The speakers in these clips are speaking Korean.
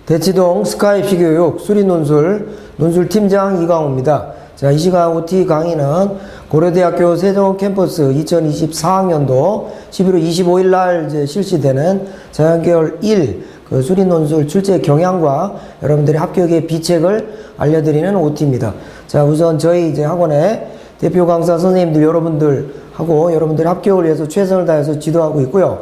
대치동 스카이 피교육 수리논술 논술팀장 이광호입니다. 자, 이 시간 OT 강의는 고려대학교 세종 캠퍼스 2024학년도 11월 25일 날 이제 실시되는 자연계열 1 그 수리논술 출제 경향과 여러분들의 합격의 비책을 알려드리는 OT입니다. 자, 우선 저희 이제 학원의 대표 강사 선생님들 여러분들하고 여러분들의 합격을 위해서 최선을 다해서 지도하고 있고요.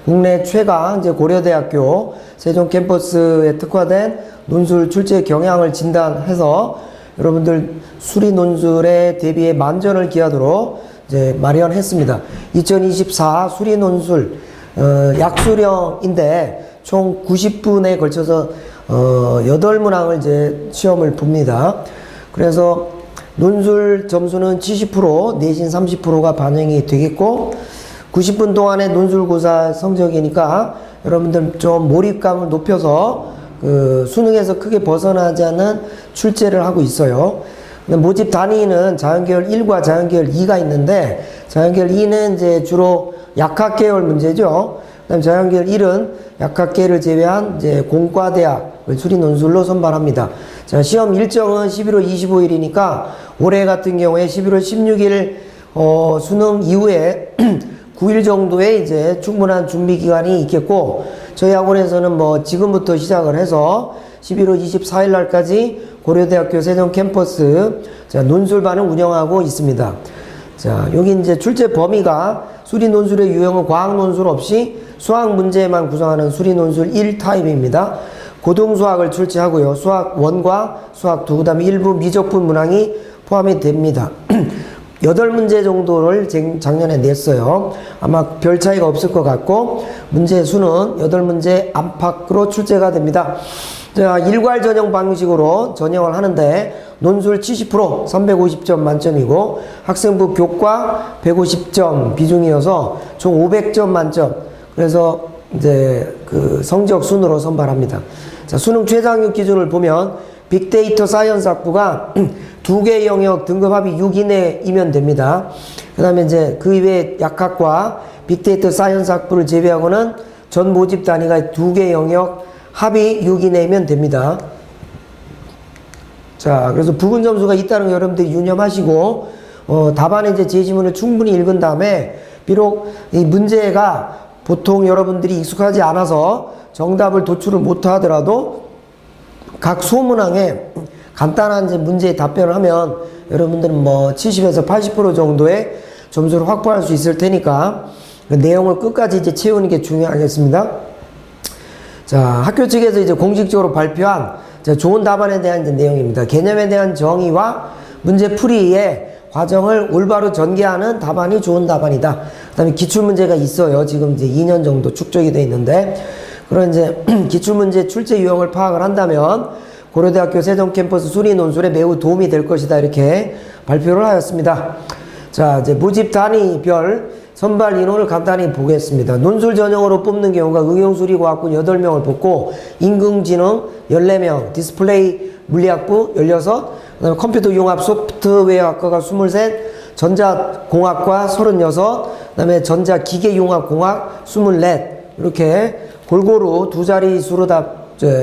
국내 최강 이제 고려대학교 세종 캠퍼스에 특화된 논술 출제 경향을 진단해서 여러분들 수리 논술에 대비해 만전을 기하도록 이제 마련했습니다. 2024 수리 논술 약수령인데 총 90분에 걸쳐서 8문항을 이제 시험을 봅니다. 그래서 논술 점수는 70%, 내신 30%가 반영이 되겠고 90분 동안의 논술고사 성적이니까 여러분들 좀 몰입감을 높여서 그 수능에서 크게 벗어나지 않는 출제를 하고 있어요. 모집 단위는 자연계열 1과 자연계열 2가 있는데 자연계열 2는 이제 주로 약학계열 문제죠. 그다음 자연계열 1은 약학계를 제외한 이제 공과대학을 수리 논술로 선발합니다. 자, 시험 일정은 11월 25일이니까 올해 같은 경우에 11월 16일 수능 이후에 9일 정도의 이제 충분한 준비 기간이 있겠고 저희 학원에서는 뭐 지금부터 시작을 해서 11월 24일 날까지 고려대학교 세종 캠퍼스 자, 논술반을 운영하고 있습니다. 자, 여기 이제 출제 범위가 수리 논술의 유형은 과학 논술 없이 수학 문제만 구성하는 수리 논술 1타입입니다. 고등수학을 출제하고요. 수학 1과 수학 2, 그 다음에 일부 미적분 문항이 포함이 됩니다. 8문제 정도를 작년에 냈어요. 아마 별 차이가 없을 것 같고 문제 수는 8문제 안팎으로 출제가 됩니다. 자, 일괄 전형 방식으로 전형을 하는데 논술 70% 350점 만점이고 학생부 교과 150점 비중이어서 총 500점 만점. 그래서 이제 그 성적 순으로 선발합니다. 자, 수능 최저학력 기준을 보면 빅데이터 사이언스 학부가 2개 영역 등급 합이 6 이내이면 됩니다. 그 다음에 이제 그 이외에 약학과 빅데이터 사이언스 학부를 제외하고는 전 모집 단위가 2개 영역 합이 6 이내이면 됩니다. 자, 그래서 부분 점수가 있다는 거 여러분들이 유념하시고, 답안의 이제 제시문을 충분히 읽은 다음에, 비록 이 문제가 보통 여러분들이 익숙하지 않아서 정답을 도출을 못 하더라도 각 소문항에 간단한 이제 문제에 답변을 하면 여러분들은 뭐 70에서 80% 정도의 점수를 확보할 수 있을 테니까 그 내용을 끝까지 이제 채우는 게 중요하겠습니다. 자, 학교 측에서 이제 공식적으로 발표한 좋은 답안에 대한 이제 내용입니다. 개념에 대한 정의와 문제 풀이의 과정을 올바로 전개하는 답안이 좋은 답안이다. 그 다음에 기출문제가 있어요. 지금 이제 2년 정도 축적이 되어 있는데 그런 이제 기출문제 출제 유형을 파악을 한다면 고려대학교 세종 캠퍼스 수리 논술에 매우 도움이 될 것이다. 이렇게 발표를 하였습니다. 자, 이제 모집 단위별 선발 인원을 간단히 보겠습니다. 논술 전형으로 뽑는 경우가 응용수리과학군 8명을 뽑고 인공지능 14명, 디스플레이 물리학부 16, 그다음에 컴퓨터 융합 소프트웨어학과가 23, 전자공학과 36, 그다음에 전자기계융합공학 24 이렇게 골고루 두 자릿수로 다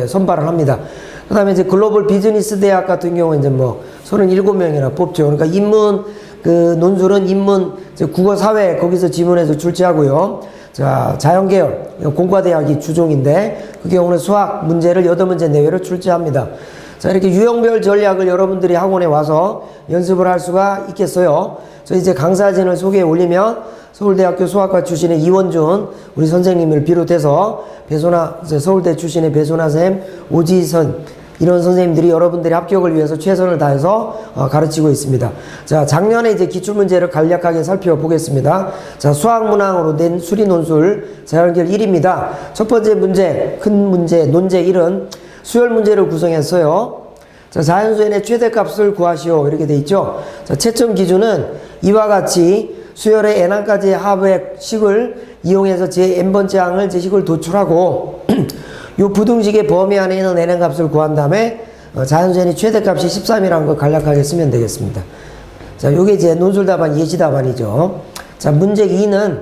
선발을 합니다. 그 다음에 이제 글로벌 비즈니스 대학 같은 경우는 이제 뭐 37명이나 뽑죠. 그러니까 인문, 그 논술은 인문, 국어, 사회 거기서 지문에서 출제하고요. 자, 자연계열, 공과대학이 주종인데 그 경우는 수학 문제를 8문제 내외로 출제합니다. 자, 이렇게 유형별 전략을 여러분들이 학원에 와서 연습을 할 수가 있겠어요. 저 이제 강사진을 소개해 올리면 서울대학교 수학과 출신의 이원준 우리 선생님을 비롯해서 서울대 출신의 배소나 쌤, 오지선 이런 선생님들이 여러분들의 합격을 위해서 최선을 다해서 가르치고 있습니다. 자, 작년에 이제 기출문제를 간략하게 살펴보겠습니다. 자, 수학문항으로 낸 수리논술 자연계열 1입니다. 첫 번째 문제, 큰 문제, 논제 1은 수열 문제를 구성했어요. 자, 자연수N의 최대값을 구하시오. 이렇게 돼 있죠. 자, 채점 기준은 이와 같이 수열의 n항까지의 합의 식을 이용해서 제 n번째 항을 제 식을 도출하고 요 부등식의 범위 안에 있는 n의 값을 구한 다음에 자연수N의 최대값이 13이라는 걸 간략하게 쓰면 되겠습니다. 자, 요게 이제 논술답안 예시 답안이죠. 자, 문제 2는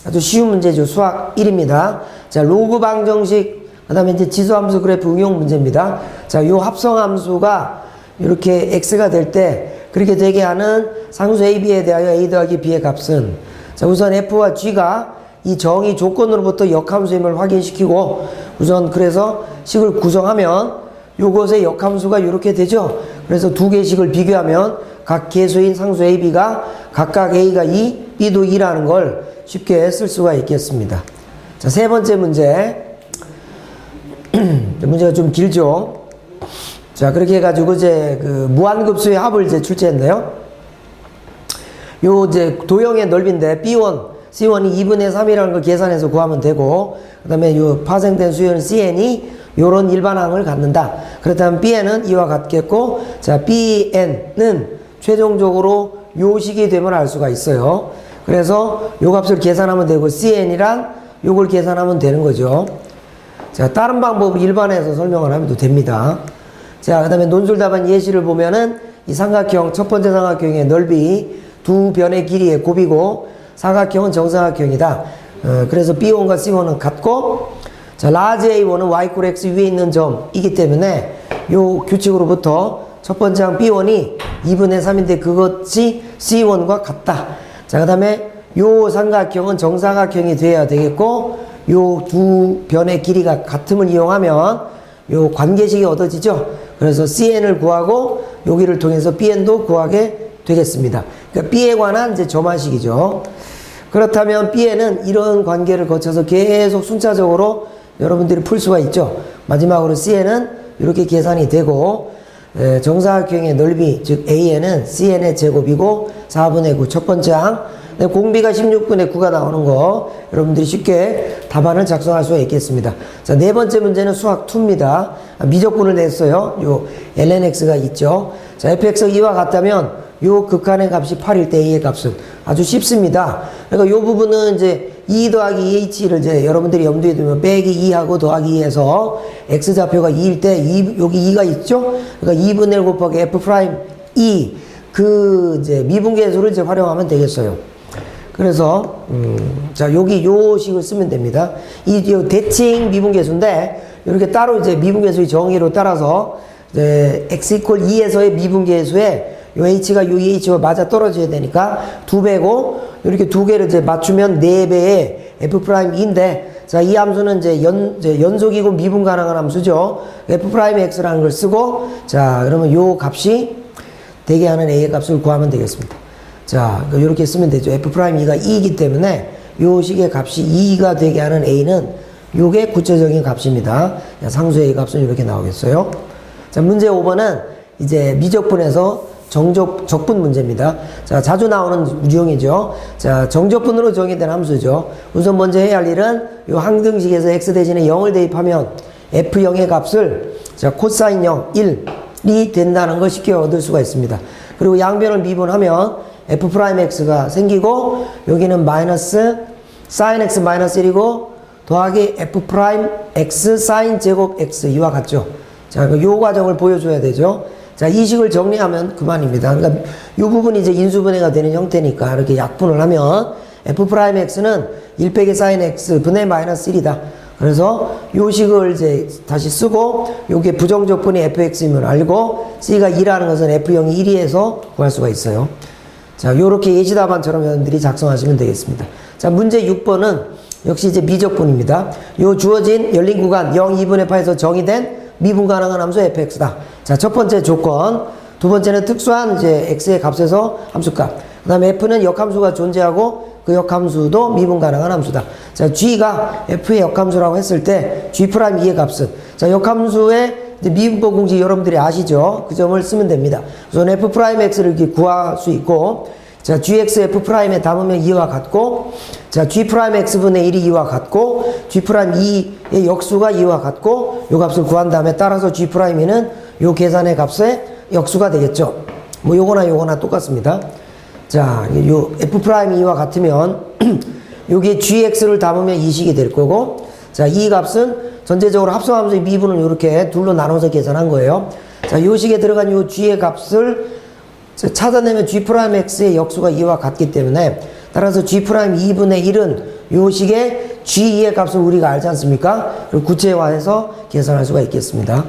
아주 쉬운 문제죠. 수학 1입니다. 자, 로그 방정식, 그 다음에 이제 지수함수 그래프 응용 문제입니다. 자, 요 합성함수가 이렇게 x가 될 때 그렇게 되게 하는 상수 a, b에 대하여 a 더하기 b의 값은, 자, 우선 f와 g가 이 정의 조건으로부터 역함수임을 확인시키고, 우선 그래서 식을 구성하면 요것의 역함수가 이렇게 되죠. 그래서 두 개의 식을 비교하면 각 계수인 상수 a, b가 각각 a가 2, b도 2라는 걸 쉽게 쓸 수가 있겠습니다. 자, 세 번째 문제. 문제가 좀 길죠. 자, 그렇게 해가지고 이제 그 무한급수의 합을 이제 출제했네요. 요 이제 도형의 넓이인데 B1, C1이 2분의 3이라는 걸 계산해서 구하면 되고, 그 다음에 요 파생된 수열 CN이 요런 일반항을 갖는다. 그렇다면 BN은 이와 같겠고, 자, BN은 최종적으로 요 식이 되면 알 수가 있어요. 그래서 요 값을 계산하면 되고, CN이란 요걸 계산하면 되는 거죠. 자, 다른 방법을 일반해서 설명을 하면 됩니다. 자, 그 다음에 논술답안 예시를 보면은 이 삼각형, 첫 번째 삼각형의 넓이 두 변의 길이의 곱이고, 사각형은 정사각형이다. 그래서 B1과 C1은 같고, 자, 라지 A1은 Y = X 위에 있는 점이기 때문에 요 규칙으로부터 첫 번째 항 B1이 2분의 3인데 그것이 C1과 같다. 자, 그 다음에 요 삼각형은 정사각형이 돼야 되겠고, 요 두 변의 길이가 같음을 이용하면 요 관계식이 얻어지죠. 그래서 CN을 구하고 여기를 통해서 BN도 구하게 되겠습니다. 그러니까 B에 관한 이제 점화식이죠. 그렇다면 B에는 이런 관계를 거쳐서 계속 순차적으로 여러분들이 풀 수가 있죠. 마지막으로 C에는 이렇게 계산이 되고, 정사각형의 넓이, 즉 AN은 CN의 제곱이고 4분의 9 첫 번째 항, 공비가 16분의 9가 나오는 거 여러분들이 쉽게 답안을 작성할 수가 있겠습니다. 자, 네 번째 문제는 수학 2입니다. 미적분을 냈어요. 요 lnx가 있죠. 자, fx가 2와 같다면 요 극한의 값이 8일 때 a의 값은 아주 쉽습니다. 그러니까 요 부분은 이제 2 더하기 2h를 이제 여러분들이 염두에 두면 빼기 2하고 더하기 2해서 x좌표가 2일 때 여기 2가 있죠. 그러니까 2분의 1 곱하기 f 프라임 2 그 이제 미분계수를 이제 활용하면 되겠어요. 그래서 자, 여기 요 식을 쓰면 됩니다. 이 대칭 미분계수인데 이렇게 따로 이제 미분계수의 정의로 따라서 이제 x = 2에서의 미분계수에 요 h가 요 2h와 맞아 떨어져야 되니까 2배고, 이렇게 두 개를 이제 맞추면 4배의 f'2인데, 자, 이 함수는 이제 연속이고 미분 가능한 함수죠. f'x라는 걸 쓰고, 자, 그러면 요 값이 되게 하는 a의 값을 구하면 되겠습니다. 자, 이렇게 쓰면 되죠. f'2가 2이기 때문에 요 식의 값이 2가 되게 하는 a는 요게 구체적인 값입니다. 상수 a 값은 이렇게 나오겠어요. 자, 문제 5번은 이제 미적분에서 적분 문제입니다. 자, 자주 나오는 유형이죠. 자, 정적분으로 정의된 함수죠. 우선 먼저 해야 할 일은 요 항등식에서 x 대신에 0을 대입하면 f0의 값을, 자, 코사인 0, 1이 된다는 걸 쉽게 얻을 수가 있습니다. 그리고 양변을 미분하면 f'x가 생기고, 여기는 마이너스 sin x 마이너스 1이고 더하기 f'x sin 제곱 x 이와 같죠. 자, 요 과정을 보여줘야 되죠. 자, 이 식을 정리하면 그만입니다. 그러니까 이 부분이 이제 인수분해가 되는 형태니까 이렇게 약분을 하면 f'x는 1 빼기 sin x 분의 마이너스 1이다. 그래서 요 식을 이제 다시 쓰고, 요게 부정적분이 fx임을 알고 c가 2라는 것은 f0이 1이에서 구할 수가 있어요. 자, 요렇게 예시답안처럼 여러분들이 작성하시면 되겠습니다. 자, 문제 6번은 역시 이제 미적분입니다. 요 주어진 열린 구간 0, 2분의 8에서 정의된 미분 가능한 함수 fx다. 자, 첫 번째 조건. 두 번째는 특수한 이제 x의 값에서 함수값. 그 다음에 f는 역함수가 존재하고 그 역함수도 미분 가능한 함수다. 자, g가 f의 역함수라고 했을 때 g'2의 값은, 자, 역함수의 이제 미분법 공식 여러분들이 아시죠? 그 점을 쓰면 됩니다. 우선 f'x를 이렇게 구할 수 있고, 자, gx f'에 담으면 2와 같고, 자, g'x분의 1이 2와 같고, g'2의 역수가 2와 같고, 요 값을 구한 다음에 따라서 g'2는 요 계산의 값의 역수가 되겠죠. 뭐 요거나 똑같습니다. 자, 요 F'2와 같으면 여기에 gx를 담으면 이 식이 될 거고, 자, 이 값은 전체적으로 합성함수의 미분을 이렇게 둘로 나눠서 계산한 거예요. 자, 요 식에 들어간 요 g의 값을 찾아내면 g'x의 역수가 2와 같기 때문에, 따라서 g'2분의 1은 요 식의 g2의 값을 우리가 알지 않습니까? 그리고 구체화해서 계산할 수가 있겠습니다.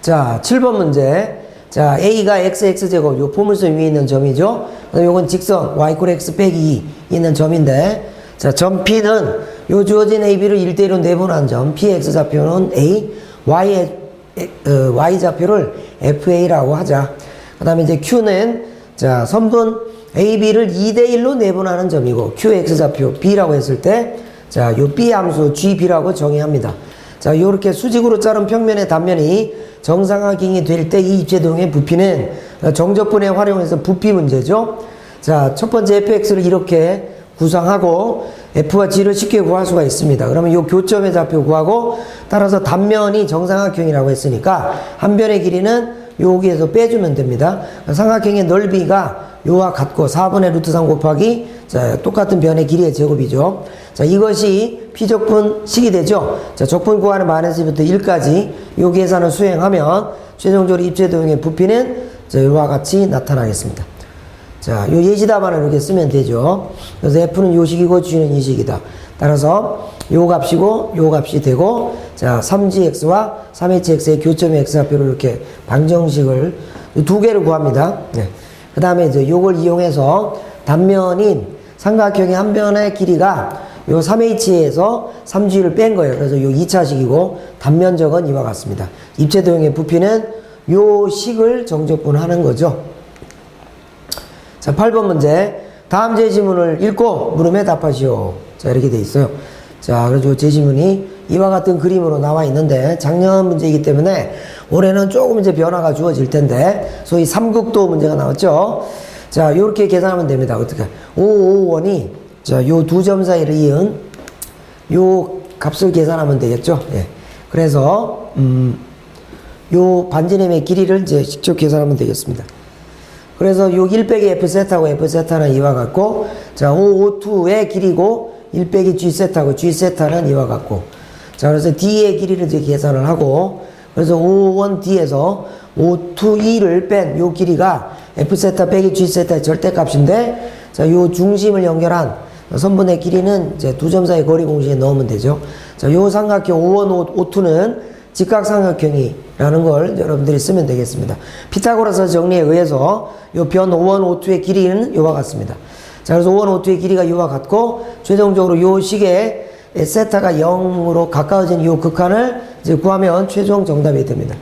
자, 7번 문제. 자, a가 x제곱, 요 포물선 위에 있는 점이죠. 요건 직선 y x 빼기 2 있는 점인데, 자, 점 P는 요 주어진 AB를 1대1로 내분한 점, PX 좌표는 A, Y 좌표를 FA라고 하자. 그 다음에 이제 Q는, 자, 선분 AB를 2대1로 내분하는 점이고, QX 좌표 B라고 했을 때, 자, 요 B 함수 GB라고 정의합니다. 자, 요렇게 수직으로 자른 평면의 단면이 정삼각형이 될 때 이 입체도형의 부피는 정적분해 활용해서 부피 문제죠. 자, 첫 번째 fx를 이렇게 구상하고 f와 g를 쉽게 구할 수가 있습니다. 그러면 이 교점의 좌표 구하고, 따라서 단면이 정삼각형이라고 했으니까 한 변의 길이는 여기에서 빼주면 됩니다. 삼각형의 넓이가 요와 같고 4분의 루트 3 곱하기, 자, 똑같은 변의 길이의 제곱이죠. 자, 이것이 피적분식이 되죠. 자, 적분 구하는 마이너스 2부터 1까지 요 계산을 수행하면 최종적으로 입체도형의 부피는 자, 이와 같이 나타나겠습니다. 자, 요 예시 답안을 이렇게 쓰면 되죠. 그래서 F는 요 식이고 G는 이 식이다. 따라서 요 값이고 요 값이 되고, 자, 3gx와 3hx의 교점의 x좌표를 이렇게 방정식을 두 개를 구합니다. 네. 그 다음에 이제 요걸 이용해서 단면인 삼각형의 한 변의 길이가 요 3h에서 3g를 뺀 거예요. 그래서 요 2차식이고 단면적은 이와 같습니다. 입체도형의 부피는 요 식을 정적분하는 거죠. 자, 8번 문제. 다음 제시문을 읽고 물음에 답하시오. 자, 이렇게 돼 있어요. 자, 그래서 제시문이 이와 같은 그림으로 나와 있는데, 작년 문제이기 때문에 올해는 조금 이제 변화가 주어질 텐데, 소위 삼극도 문제가 나왔죠. 자, 요렇게 계산하면 됩니다. 어떻게? 551이, 자, 요 두 점 사이를 이은 요 값을 계산하면 되겠죠. 예. 그래서, 요 반지름의 길이를 이제 직접 계산하면 되겠습니다. 그래서 요 1 빼기 F 세타고 F 세타는 이와 같고, 자, 552의 길이고 1 빼기 G 세타고 G 세타는 이와 같고, 자, 그래서 D의 길이를 이제 계산을 하고, 그래서 551D에서 522를 뺀 요 길이가 F 세타 빼기 G 세타의 절대값인데, 자, 요 중심을 연결한 선분의 길이는 이제 두 점 사이 거리 공식에 넣으면 되죠. 자, 요 삼각형 515, 5,2는 직각삼각형이라는 걸 여러분들이 쓰면 되겠습니다. 피타고라스 정리에 의해서 요 변 5,2의 길이는 요와 같습니다. 자, 그래서 5,2의 길이가 요와 같고, 최종적으로 요 식의 세타가 0으로 가까워진 요 극한을 이제 구하면 최종 정답이 됩니다.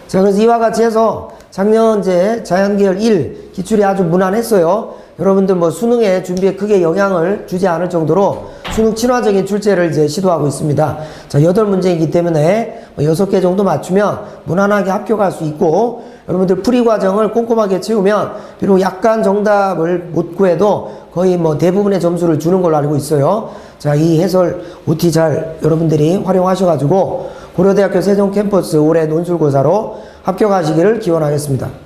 자, 그래서 이와 같이 해서 작년 이제 자연계열 1 기출이 아주 무난했어요. 여러분들 뭐 수능에 준비에 크게 영향을 주지 않을 정도로 수능 친화적인 출제를 이제 시도하고 있습니다. 자, 8문제이기 때문에 6개 정도 맞추면 무난하게 합격할 수 있고, 여러분들 풀이 과정을 꼼꼼하게 채우면 비록 약간 정답을 못 구해도 거의 뭐 대부분의 점수를 주는 걸로 알고 있어요. 자, 이 해설 OT 잘 여러분들이 활용하셔가지고 고려대학교 세종 캠퍼스 올해 논술고사로 합격하시기를 기원하겠습니다.